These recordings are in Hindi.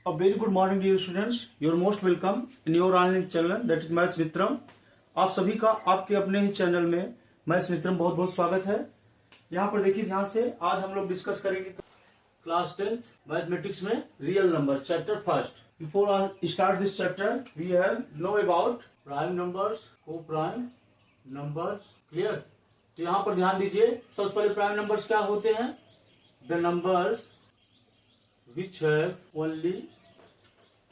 A very good morning dear students. You are most welcome in your online channel that is maths Mitram. आप सभी का आपके अपने ही चैनल में मैथ्स मित्रम बहुत बहुत स्वागत है। यहाँ पर देखिए ध्यान से, आज हम लोग डिस्कस करेंगे क्लास 10th मैथमेटिक्स में real number chapter first. Before I start this chapter we have no about prime numbers, co prime numbers, clear. तो यहाँ पर ध्यान दीजिए, सबसे पहले प्राइम नंबर्स क्या होते हैं? The numbers which have only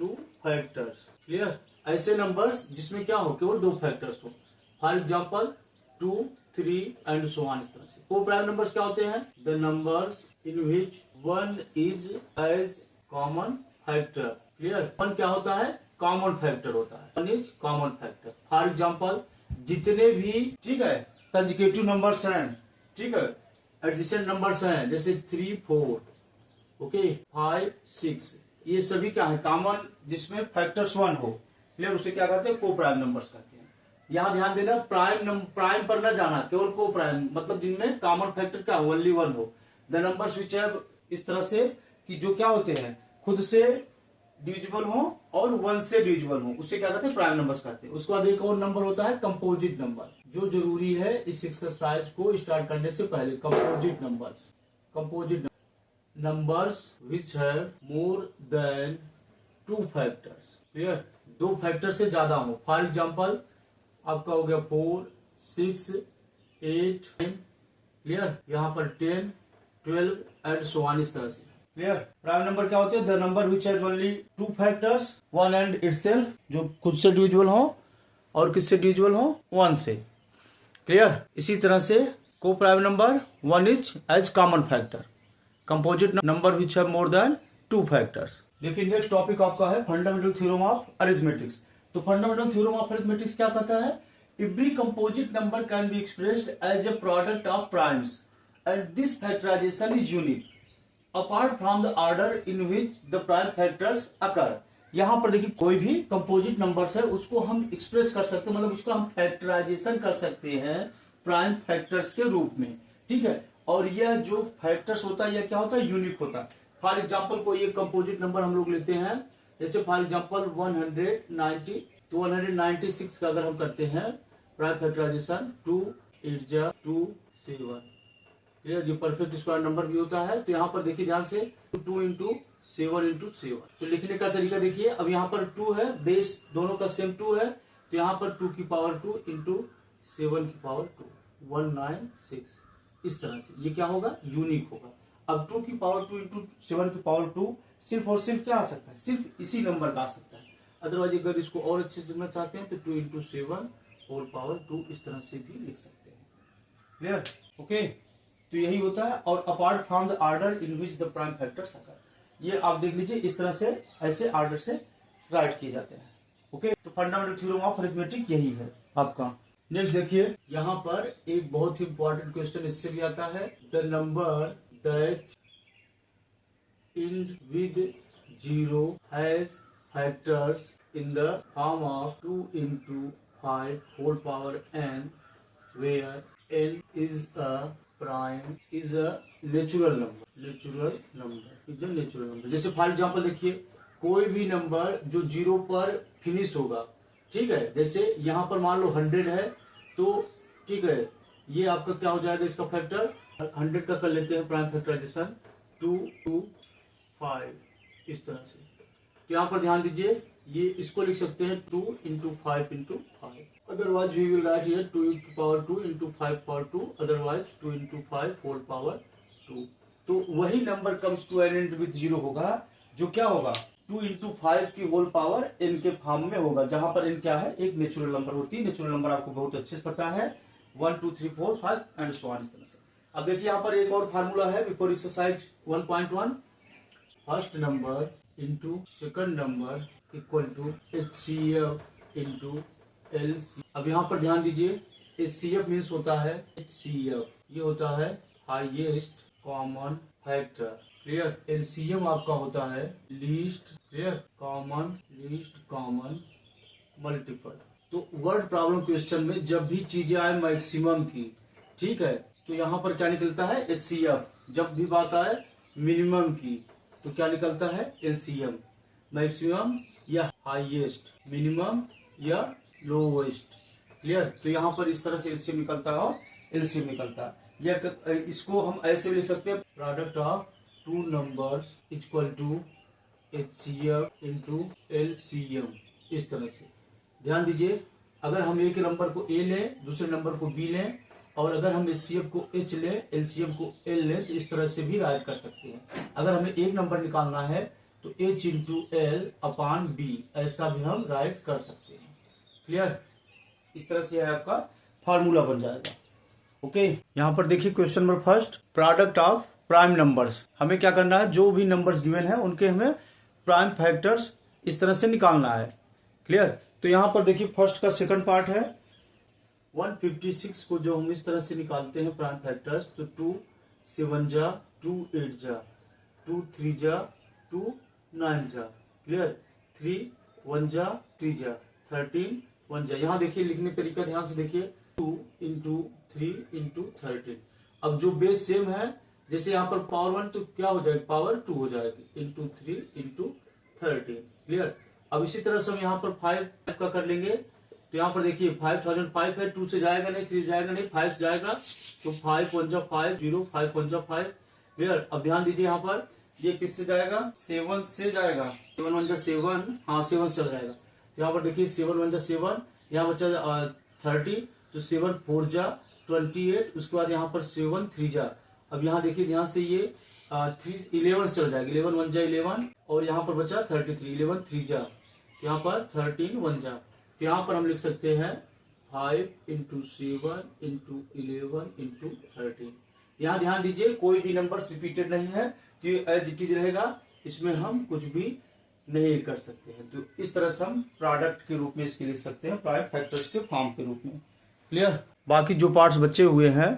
two factors, clear। ऐसे नंबर्स जिसमें क्या हो, केवल दो फैक्टर्स हो। For example 2, 3 and so on. इस तरह से को प्राइम नंबर्स क्या होते हैं? The numbers in which one is as common factor, clear. One क्या होता है? कॉमन फैक्टर होता है। One is common factor. For example जितने भी, ठीक है, कंसेक्यूटिव नंबर्स हैं, ठीक है, एडिशन नंबर्स हैं, जैसे 3, 4, ओके, 5, 6, ये सभी क्या है? कॉमन, जिसमें फैक्टर्स 1 हो, क्लियर, उसे क्या कहते हैं? को प्राइम नंबर्स कहते हैं। यहाँ ध्यान देना, प्राइम पर न जाना, केवल को प्राइम, मतलब जिनमें कॉमन फैक्टर क्या हो, ओनली 1 हो। द नंबर्स विच हैव, इस तरह से कि जो क्या होते हैं, खुद से डिविजिबल हो और 1 से डिविजिबल हो, उसे क्या कहते हैं? प्राइम नंबर्स कहते हैं। उसके बाद एक और नंबर होता है कंपोजिट नंबर, जो जरूरी है इस एक्सरसाइज को स्टार्ट करने से पहले। Composite numbers numbers which have more than 2 factors, clear, 2 factor से ज्यादा हो। फॉर एग्जाम्पल आपका हो गया 4, 6, 8, 9, क्लियर, यहाँ पर 10, 12 एंड सो ऑन, इस तरह से, क्लियर। प्राइम नंबर क्या होते हैं? The number which has only 2 factors, 1 and itself, जो खुद से डिविजिबल हो और किससे डिविजिबल हो? 1 से, क्लियर। इसी तरह से को prime number 1 is as common factor. Composite number which have more than 2 factors. देखिए नेक्स्ट टॉपिक आपका है फंडामेंटल थ्योरम ऑफ अरिथमेटिक्स। तो फंडामेंटल थ्योरम ऑफ अरिथमेटिक्स क्या कहता है? Every composite number can be expressed as a product of primes and this factorisation is unique apart from the order in which the prime factors occur. यहाँ पर देखिए, कोई भी कंपोजिट नंबर्स है उसको हम एक्सप्रेस कर सकते हैं, मतलब उसका हम फैक्टराइजेशन कर सकते हैं प्राइम फैक्टर्स के रूप में, ठीक है। और यह जो फैक्टर्स होता है, यह क्या होता है? यूनिक होता है। फॉर एग्जाम्पल कोई एक कंपोजिट नंबर हम लोग लेते हैं, जैसे फॉर एग्जाम्पल 190, तो 196 का अगर हम करते हैं प्राइम फैक्टराइजेशन, 2 8 2 7, क्लियर, जो परफेक्ट स्क्वायर नंबर भी होता है। तो यहाँ पर देखिए ध्यान से, 2 इंटू 7 इंटू 7। तो लिखने का तरीका देखिए, अब यहाँ पर 2 है, बेस दोनों का सेम 2 है, तो यहाँ पर 2 की पावर 2 इंटू 7 की पावर 2, 196, इस तरह से ये क्या होगा? यूनिक होगा। अब 2 की पावर 2 इंटू 7 की पावर 2 सिर्फ और सिर्फ क्या आ सकता है? सिर्फ इसी नंबर का आ सकता है। अदरवाइज अगर इसको और अच्छे से लिखना चाहते हैं तो 2 इंटू 7 होल पावर 2, इस तरह से भी लिख सकते हैं, क्लियर, ओके। तो यही होता है। और apart from the order in which the prime factors occur, ये आप देख लीजिए, इस तरह से ऐसे ऑर्डर से राइट किए जाते हैं, ओके। तो फंडामेंटल थ्योरम ऑफ अरिथमेटिक यही है आपका। नेक्स्ट देखिए, यहाँ पर एक बहुत ही इंपॉर्टेंट क्वेश्चन इससे भी आता है। The number that end with 0 has factors in the form of 2 into 5 whole power n where n is a prime is a natural number. जैसे फॉर एग्जाम्पल देखिए, कोई भी नंबर जो 0 पर फिनिश होगा, ठीक है, जैसे यहाँ पर मान लो 100 है, तो ठीक है, ये आपका क्या हो जाएगा? इसका फैक्टर 100 का कर लेते हैं प्राइम फैक्टराइजेशन, 2 2 5, इस तरह से। तो यहाँ पर ध्यान दीजिए, ये इसको लिख सकते हैं 2 into 5 into 5, otherwise we will write here 2 की power 2 into 5 power 2, otherwise 2 into 5 whole power 2। तो वही number comes to an end with 0 होगा, जो क्या होगा? 2 इंटू 5 की होल पावर n के फॉर्म में होगा, जहां पर n क्या है? एक नेचुरल नंबर होती है। नेचुरल नंबर आपको बहुत अच्छे से पता है, 1 2 3 4 5 एंड सो ऑन, इस तरह से। अब देखिए यहाँ पर एक और फार्मूला है before exercise 1.1, first number into second number equal to HCF into LC। अब यहाँ पर ध्यान दीजिए, HCF मीन्स होता है HCF, ये होता है highest common factor, clear. LCM आपका होता है least, clear, least common multiple. तो वर्ड प्रॉब्लम क्वेश्चन में जब भी चीजें आए मैक्सिमम की, ठीक है, तो यहाँ पर क्या निकलता है? एचसीएफ। जब भी बात आए मिनिमम की, तो क्या निकलता है? एलसीएम। मैक्सिमम या हाईएस्ट, मिनिमम या लोवेस्ट। क्लियर। तो यहाँ पर इस तरह से एलसीएम निकलता है और एलसीएम निकलता है। या इसको हम ऐसे भी लिख सकते हैं, product of two numbers equal to HCF into LCM. इस तरह से ध्यान दीजिए, अगर हम एक नंबर को ए लें, दूसरे नंबर को बी लें, और अगर हम एचसीएफ को एच लें, एलसीएम को एल लें, तो इस तरह से भी राइट कर सकते हैं। अगर हमें एक नंबर निकालना है तो H into L upon B, ऐसा भी हम राइट कर सकते हैं। क्लियर। इस तरह से आपका फार्मूला बन जाएगा। ओके। यहाँ पर देखिए question number first, product of prime numbers. हमें क्या करना है, जो भी नंबर्स गिवन है उनके हमें प्राइम फैक्टर्स इस तरह से निकालना है। क्लियर। तो यहाँ पर देखिए फर्स्ट का सेकंड पार्ट है 156 को जो हम इस तरह से निकालते हैं प्राइम फैक्टर्स, तो 2 7 जा, 2 8 जा, 2 3 जा, 2 9 जा। क्लियर। 3 1 जा, 3 जा, 13 1 जा। यहाँ देखिए लिखने का तरीका ध्यान से देखिए, 2 इंटू 3 इंटू 13। अब जो बेस सेम है, जैसे यहाँ पर पावर 1 तो क्या हो जाएगी, पावर 2 हो जाएगी, इंटू 3 इंटू 13। क्लियर। अब इसी तरह से हम यहाँ पर 5 का कर लेंगे। तो यहाँ पर देखिए 5005 है, 2 से जाएगा नहीं, 3 से जाएगा नहीं, 5 से जाएगा, तो 5 1 जा 5 0, 5 1 जा 5। क्लियर। अब ध्यान दीजिए यहाँ पर ये किससे जाएगा, 7 से जाएगा, 7 1 जा 7, हाँ 7 से चल जाएगा। तो यहाँ पर देखिए 7 1 जा 7, यहाँ बचा 30, तो 7 4 जा 28, उसके बाद यहाँ पर 7 3 जा। अब यहाँ देखिए ध्यान से ये 3 11 से चल जाएगा, 11 1 जा 11, और यहाँ पर बचा 33, 11 3 जा, यहाँ पर 13 1 जा। तो यहाँ पर हम लिख सकते हैं 5 इंटू 7 इंटू 11 इंटू 13। यहाँ ध्यान दीजिए कोई भी नंबर रिपीटेड नहीं है, तो ये एज इट इज रहेगा, इसमें हम कुछ भी नहीं कर सकते हैं। तो इस तरह से हम प्रोडक्ट के रूप में इसके लिख सकते हैं, प्राइम फैक्टर्स के फॉर्म के रूप में। क्लियर। बाकी जो पार्ट्स बचे हुए हैं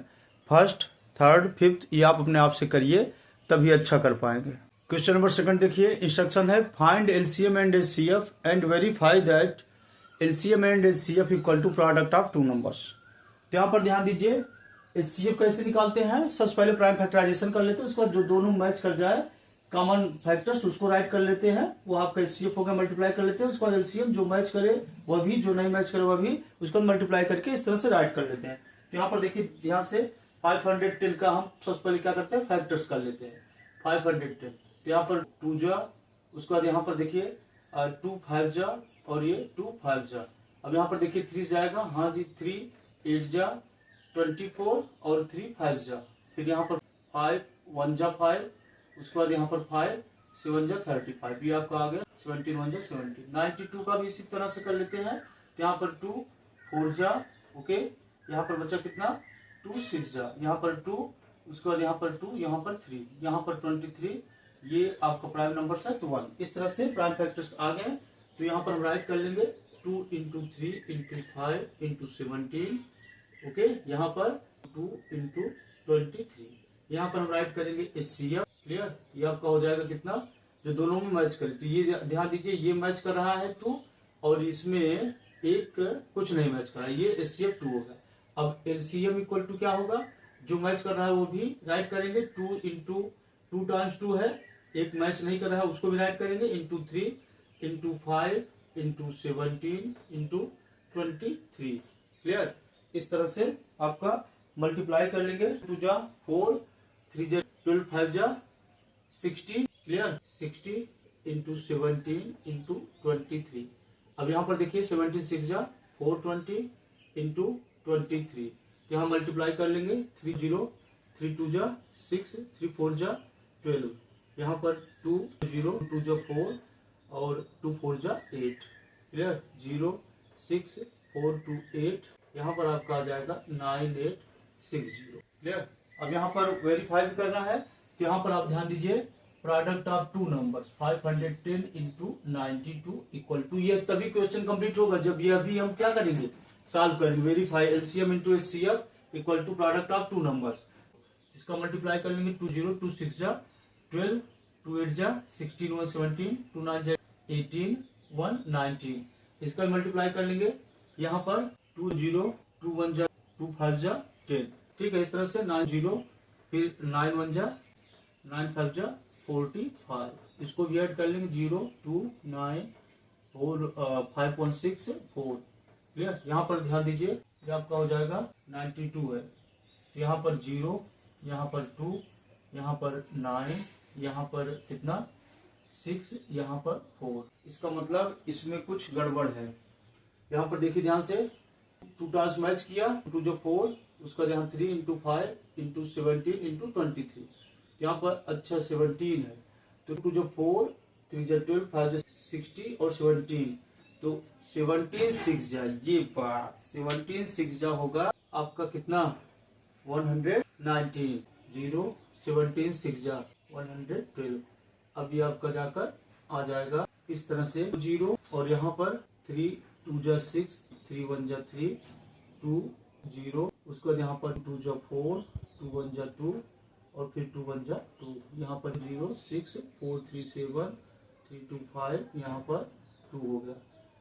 फर्स्ट थर्ड फिफ्थ, ये आप अपने आप से करिए, तभी अच्छा कर पाएंगे। क्वेश्चन नंबर सेकंड देखिए, इंस्ट्रक्शन है find LCM and HCF and verify that LCM and HCF equal to product of two numbers. तो यहाँ पर ध्यान दीजिए एचसीएफ कैसे निकालते हैं, सबसे पहले प्राइम फैक्टराइजेशन कर लेते हैं, उसके बाद जो दोनों मैच कर जाए कॉमन फैक्टर्स उसको राइट कर लेते हैं, वो आपका एचसीएफ होगा, मल्टीप्लाई कर लेते हैं, उसके बाद एलसीएम जो मैच करे वह भी, जो नहीं मैच करे वह भी, उसको मल्टीप्लाई करके इस तरह से राइट कर लेते हैं। तो यहाँ पर देखिए ध्यान से 510 का हम सबसे पहले क्या करते हैं, फैक्टर्स कर लेते हैं 510। तो यहाँ पर 2 जा, उसके बाद यहाँ पर देखिए 2 5 जा, और ये 2 5 जा। अब यहाँ पर देखिए 3 जाएगा, हाँ जी 3 8 जा 24, और 3 5 जा, फिर यहाँ पर 5 1 जा 5, उसके बाद यहाँ पर 5 7 जा 35, ये आपका आ गया 17 1 जा 17। 92 का भी इसी तरह से कर लेते हैं। तो यहाँ पर 2 4 जा, ओके, यहाँ पर बचा कितना 2 6 जा, यहाँ पर 2, उसके बाद यहाँ पर 2, यहाँ पर 3, यहाँ पर 23, ये आपका प्राइम नंबर है तो 1। इस तरह से प्राइम फैक्टर्स आ गए। तो यहाँ पर हम राइट कर लेंगे 2 इंटू 3 इंटू 5 इंटू 17, ओके, यहाँ पर 2 इंटू 23, यहाँ पर हम राइट करेंगे एचसीएफ। क्लियर। ये आपका हो जाएगा कितना, जो दोनों में मैच करे। तो ये ध्यान दीजिए ये मैच कर रहा है 2, और इसमें एक कुछ नहीं मैच कर रहा है, ये एचसीएफ 2 होगा। अब एलसीएम इक्वल टू क्या होगा, जो मैच कर रहा है वो भी राइट करेंगे, 2 इंटू 2 टाइम्स 2 है, एक मैच नहीं कर रहा है उसको भी राइट करेंगे, into 3 into 5 into 17 into 23। Clear. इस तरह से आपका मल्टीप्लाई कर लेंगे, 2 जा 4, 3 जा 12, 5 जा 60। क्लियर। 60 into 17 into 23। अब यहाँ पर देखिए 17 6 जा 420 इंटू 23, यहाँ मल्टीप्लाई कर लेंगे, 3 0, 3 2 जा 6, 3 4 जा 12, यहाँ पर 2 0, 2 जा 4, और 2 4 जा 8। क्लियर। 0 6 4 2 8, यहाँ पर आपका आ जाएगा 9860। क्लियर। अब यहाँ पर वेरीफाई भी करना है, तो यहाँ पर आप ध्यान दीजिए product of two numbers 510 into 92 equal to, ये तभी क्वेश्चन कंप्लीट होगा जब ये अभी हम क्या करेंगे, सॉल्व करेंगे। Verify LCM into HCF equal to product of two numbers, इसका मल्टीप्लाई कर लेंगे, 2 0 2 6 जा 12, 2 8 जा 16 1 17, 2 9 जा 18 1 19, इसका मल्टीप्लाई कर लेंगे, यहाँ पर 2 0 2 1 जा 2 5 जा 10। ठीक है। इस तरह से 9 0, फिर 9 1 जा 9 5 जा 45। इसको भी ऐड कर लेंगे 0 2 9 4 5.6 4। क्लियर। यहाँ पर ध्यान दीजिए ये आपका हो जाएगा 92 है। यहाँ पर 0, यहाँ पर 2, यहाँ पर 9, यहाँ पर कितना 6, यहाँ पर 4। इसका मतलब इसमें कुछ गड़बड़ है। यहाँ पर देखिए ध्यान से 2 टाइम्स मैच किया, 2 जो 4, उसका यहाँ 3 इंटू 5 इंटू 17 इंटू 23। यहाँ पर अच्छा 17 है, तो 2 जो 4, 3 जो 12, 5 जो 60 और 17, तो 17 6 जा, ये बात 17 6 जा होगा आपका कितना 119। 0 17 6 जा 112। अब ये आपका जाकर आ जाएगा इस तरह से 0, और यहाँ पर 3 2 जा 6, 3 1 जा 3, 2 0, उसके बाद यहाँ पर 2 जा 4, 2 1 जा 2, और फिर 2 1 जा 2। यहाँ पर 0 6 4 3 7 3 2 5, यहाँ पर 2 हो गया।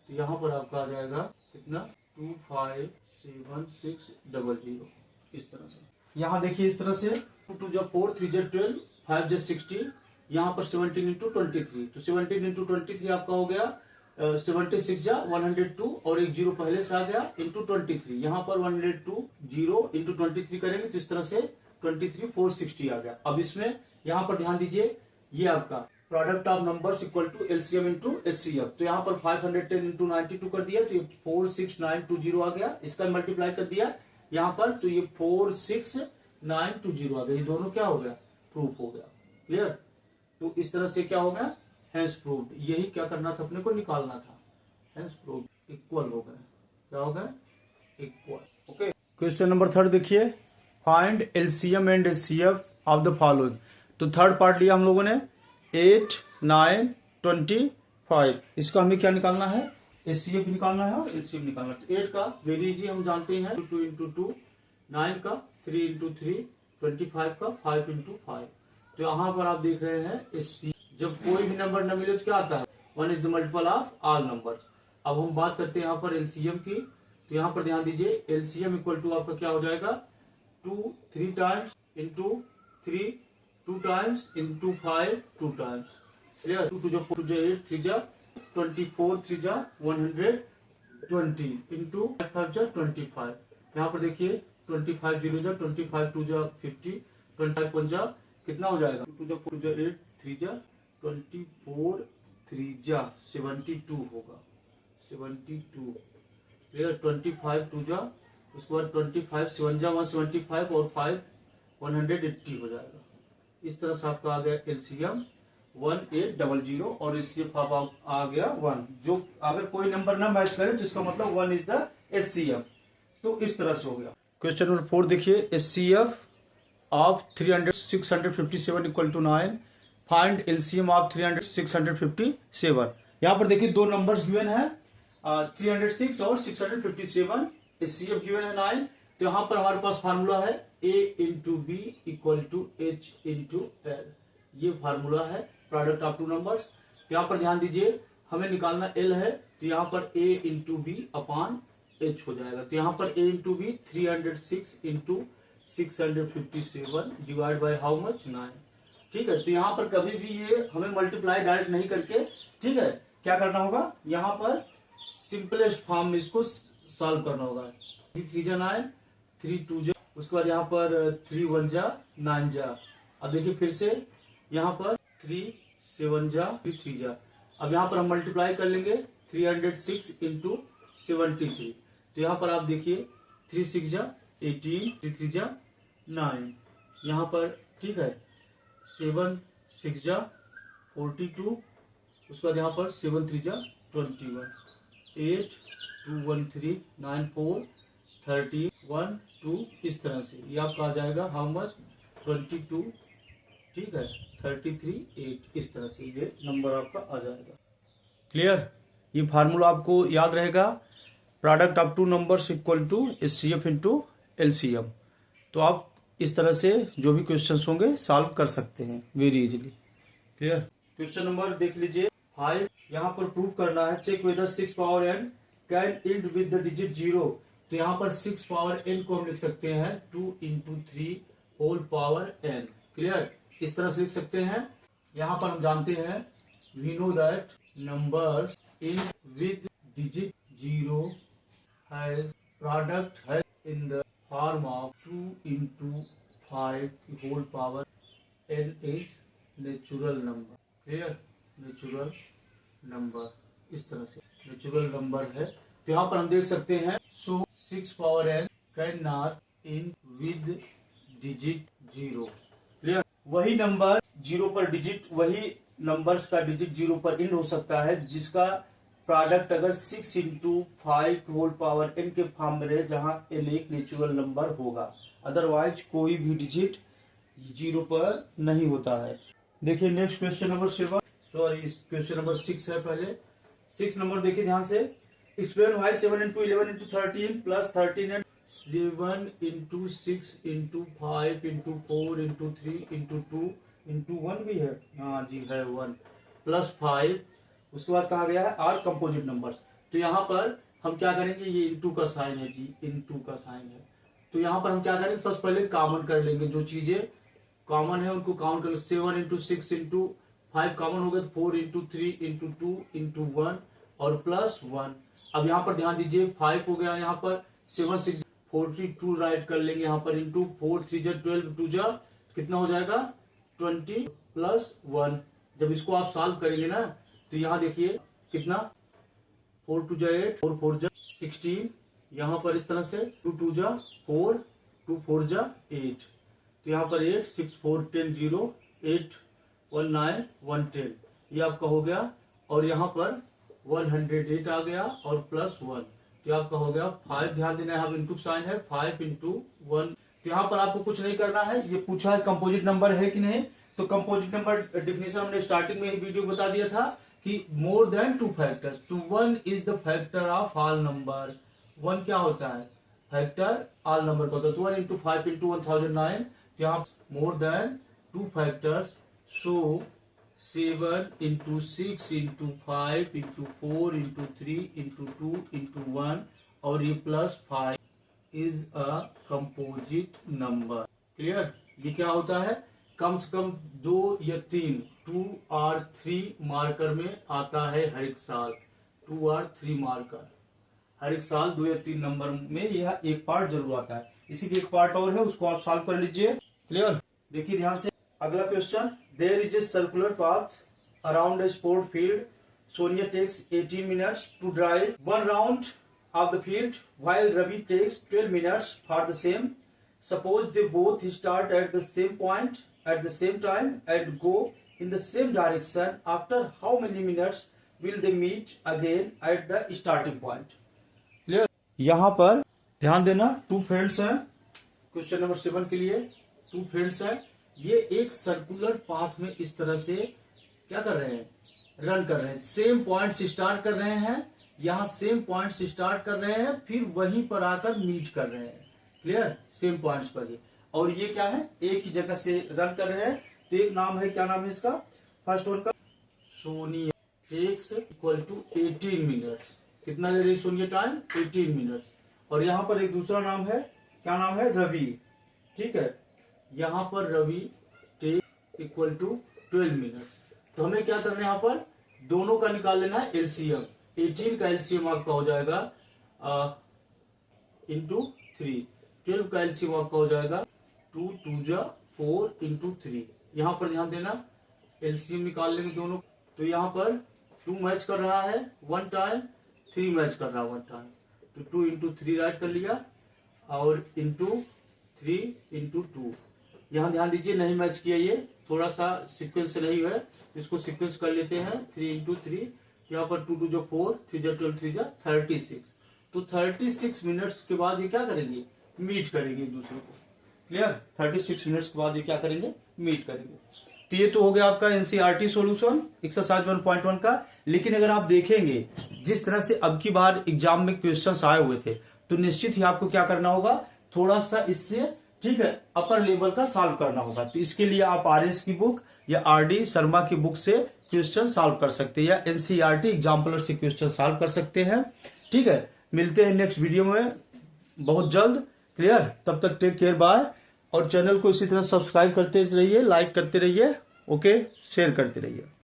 तो यहाँ पर आपका आ जाएगा कितना 2 5 7 6 0 0। इस तरह से यहाँ देखिए इस तरह से 2 जा 4, 3 जा 12, 5 जा 60, यहाँ पर 17 इंटू 23, तो 17 इंटू 23 आपका हो गया 76 जा 102, और एक 0 पहले से आ गया इंटू 23। यहाँ पर 102 0 इंटू 23 करेंगे तो इस तरह से 23 460 आ गया। अब इसमें यहाँ पर ध्यान दीजिए ये आपका product of numbers equal to LCM into HCF. तो यहाँ पर 510 इंटू 92 कर दिया, तो ये 46920 आ गया। इसका मल्टीप्लाई कर दिया यहाँ पर, तो ये 46920 आ गया। ये दोनों क्या हो गया प्रूफ हो गया। क्लियर। तो इस तरह से क्या हो गया हेंस प्रूव्ड। यही क्या करना था अपने को निकालना था, हेंस प्रूव्ड इक्वल हो गया। क्या हो गया इक्वल। ओके। क्वेश्चन नंबर 3 देखिए, find LCM and HCF of the following. तो थर्ड पार्ट लिया हम लोगों ने 8 9 25। इसका हमें क्या निकालना है एचसीएफ निकालना है और एलसीएम निकालना है। 8 का वेरी इजी हम जानते हैं 2 इंटू 2, 9 का 3 इंटू 3, 25 का 5 इंटू 5। तो यहाँ पर आप देख रहे हैं एचसीएफ जब कोई भी नंबर न मिले तो क्या आता है 1 is the multiple of all number. अब हम बात करते हैं यहाँ पर एलसीएम की। तो यहाँ पर ध्यान दीजिए एलसीएम इक्वल टू आपका क्या हो जाएगा 2 3 times into 3 2 times into 5 2 times. Clear. 2 जो 4 जो 8 3 जा 24 3 जा 120 इंटू 5 जा 25। यहाँ पर देखिए 25 0 जा 25 2 जा 50, 25 1 जा कितना हो जाएगा 2 जा 4 जा 8 3 जा 24 3 जा 72 होगा 72। क्लियर। 25 2 जा, उसके बाद 25 7 जा 175 और 5 180 हो जाएगा। इस तरह से आपका आ गया एलसीएम 1800 और एचसीएफ आ गया 1। जो अगर कोई नंबर ना मैच करे तो इसका मतलब 1 इज द एचसीएफ। तो इस तरह से हो गया। क्वेश्चन नंबर 4 देखिए, HCF of 657 equal to 9, find LCM of 657। यहाँ पर देखिए दो नंबर्स गिवन है 306 और 657, एचसीएफ गिवन है 9। तो यहाँ पर हमारे पास फार्मूला है a into B equal to H into L. ये फार्मूला है प्रोडक्ट ऑफ टू नंबर्स। तो यहाँ पर ध्यान दीजिए हमें निकालना एल है, तो यहाँ पर a into B upon H हो जाएगा। तो यहाँ पर a into B 306 into 657 divide by how much 9। ठीक है। तो यहाँ पर कभी भी ये हमें मल्टीप्लाई डायरेक्ट नहीं करके, ठीक है, क्या करना होगा यहाँ पर सिंपलेस्ट फॉर्म में इसको सॉल्व करना होगा। 3 जा 9, 3 2 जा, उसके बाद यहाँ पर 3 1 जा 9 जा। अब देखिए फिर से यहाँ पर 3 7 जा 3 जा। अब यहाँ पर हम मल्टीप्लाई कर लेंगे 306 इंटू 73। तो यहाँ पर आप देखिए 3 6 जा 18, 3 3 जा 9, यहाँ पर ठीक है 7 6 जा 42, उसके बाद यहाँ पर 7 3 जा 21, 8 2 1 3 9 4 30 1 2। इस तरह से ये आपका आ जाएगा हाउ मच 22, ठीक है 33 8। इस तरह से ये नंबर आपका आ जाएगा। क्लियर। ये फार्मूला आपको याद रहेगा, product of two numbers equal to HCF into LCM. तो आप इस तरह से जो भी क्वेश्चंस होंगे सॉल्व कर सकते हैं very easily. Clear. Question number देख लीजिए 5। यहाँ पर प्रूव करना है check whether 6 power n can end with the digit 0। तो यहाँ पर 6 पावर n को हम लिख सकते हैं 2 into 3 whole power n। Clear. इस तरह से लिख सकते हैं। यहाँ पर हम जानते हैं we know that numbers in with digit 0 has product है in the form of 2 into 5 की whole power n is natural number. Clear? Natural number इस तरह से नेचुरल नंबर है। तो यहाँ पर हम देख सकते हैं सो 6 power n can not in with digit 0। Clear? वही नंबर 0 पर डिजिट, वही नंबर्स का डिजिट 0 पर इंड हो सकता है जिसका प्रोडक्ट अगर 6 into 5 होल पावर n के फॉर्म में रहे, जहां n एक नेचुरल नंबर होगा। अदरवाइज कोई भी डिजिट 0 पर नहीं होता है। देखिए next question number 7, sorry question number 6 है। पहले 6 नंबर देखिए ध्यान से। Explain why 7 into 11 into 13 plus 13 and 7 into 6 into 5 into 4 into 3 into 2 into 1 भी है, हाँ जी है 1 प्लस 5। उसके बाद कहा गया है आर कंपोजिट नंबर्स। तो यहाँ पर हम क्या करेंगे, ये इनटू का साइन है जी, इनटू का साइन है। तो यहाँ पर हम क्या करेंगे, सबसे पहले कॉमन कर लेंगे, जो चीजें कॉमन है उनको काउंट कर ले। 7 into 6 into 5 कॉमन हो गया, 4 into 3 into 2 into 1 और प्लस 1। अब यहाँ पर ध्यान दीजिए 5 हो गया, यहाँ पर 7 6 42 राइट कर लेंगे यहाँ पर, इंटू 4 3 12 2 जा कितना हो जाएगा 20 प्लस 1। जब इसको आप सॉल्व करेंगे ना तो यहाँ देखिए कितना 4 2 जा 8 4 4 जा 16, यहाँ पर इस तरह से 2 2 जा 4 2 4 जा 8। तो यहाँ पर 8 6 4 10 0 8 1 9 1 10 ये आपका हो गया। और यहाँ पर 108 आ गया और प्लस 1, तो आपका हो गया 5। ध्यान देना है, इनटू साइन है 5 into 1। तो यहाँ पर आपको कुछ नहीं करना है, ये पूछा है कंपोजिट नंबर है कि नहीं। तो कंपोजिट नंबर डिफिनेशन हमने स्टार्टिंग में ही वीडियो बता दिया था कि मोर देन 2 फैक्टर्स। तो 1 is the factor of all number. 1 क्या होता है, फैक्टर ऑल नंबर का होता है। तो 1 into 5 into 1009, यहाँ मोर देन 2 फैक्टर्स। सो 7 into 6 into 5 into 4 into 3 into 2 into 1 और ये plus 5 is a composite number. Clear? ये क्या होता है, कम से कम 2 या 3 2 और 3 मार्कर में आता है हर एक साल। 2 और 3 मार्कर हर एक साल 2 या 3 नंबर में यह एक पार्ट जरूर आता है। इसी के एक पार्ट और है, उसको आप सॉल्व कर लीजिए। क्लियर? देखिए ध्यान से अगला question. There is a circular path around a sport field. Sonia takes 18 minutes to drive 1 round of the field while Ravi takes 12 minutes for the same. Suppose they both start at the same point at the same time and go in the same direction. After how many minutes will they meet again at the starting point? Clear? यहाँ पर ध्यान देना, 2 फ्रेंड्स हैं। क्वेश्चन नंबर 7 के लिए 2 फ्रेंड्स हैं। ये एक सर्कुलर पाथ में इस तरह से क्या कर रहे हैं, रन कर रहे हैं। सेम पॉइंट से स्टार्ट कर रहे हैं, यहाँ सेम पॉइंट से स्टार्ट कर रहे हैं, फिर वहीं पर आकर मीट कर रहे हैं। क्लियर? सेम पॉइंट्स पर ही। और ये क्या है, एक ही जगह से रन कर रहे हैं। तो एक नाम है, क्या नाम है इसका, फर्स्ट वन का Sonia takes equal to 18 minutes। कितना ले रही सोनिया टाइम, 18 minutes। और यहाँ पर एक दूसरा नाम है, क्या नाम है, रवि। ठीक है, यहाँ पर Ravi take equal to 12 minutes। तो हमें क्या करना है, यहाँ पर दोनों का निकाल लेना है एलसीएम। 18 का एलसीएम आपका हो जाएगा इंटू 3, 12 का एलसीएम आपका हो जाएगा 2 2 जा 4 into 3। यहाँ पर ध्यान देना, एलसीएम निकाल लेंगे दोनों। तो यहाँ पर 2 मैच कर रहा है 1 टाइम, 3 मैच कर रहा है 1 टाइम। तो 2 into 3 राइट कर लिया और इंटू 3 into 2। यहाँ ध्यान दीजिए नहीं मैच किया, ये थोड़ा सा सीक्वेंस से नहीं है, इसको सीक्वेंस कर लेते हैं। 3 into 3, यहाँ पर 2 2 जो 4 3 जा 12 3 जा 36। तो 36 मिनट्स के बाद ये क्या करेंगे, मीट करेंगे एक दूसरे को। क्लियर? 36 मिनट्स के बाद ये क्या करेंगे, मीट करेंगे। तो ये तो हो गया आपका एनसीईआरटी सॉल्यूशन एक्सरसाइज 1.1 का। लेकिन अगर आप देखेंगे जिस तरह से अब की बार एग्जाम में क्वेश्चंस आए हुए थे, तो निश्चित ही आपको क्या करना होगा, थोड़ा सा इससे ठीक है अपर लेवल का सॉल्व करना होगा। तो इसके लिए आप आरएस की बुक या आरडी शर्मा की बुक से क्वेश्चन सॉल्व कर सकते हैं, या एनसीईआरटी एग्जाम्पलर से क्वेश्चन सॉल्व कर सकते हैं। ठीक है, मिलते हैं नेक्स्ट वीडियो में बहुत जल्द। क्लियर? तब तक टेक केयर, बाय। और चैनल को इसी तरह सब्सक्राइब करते रहिए, लाइक करते रहिए। ओके, शेयर करते रहिए।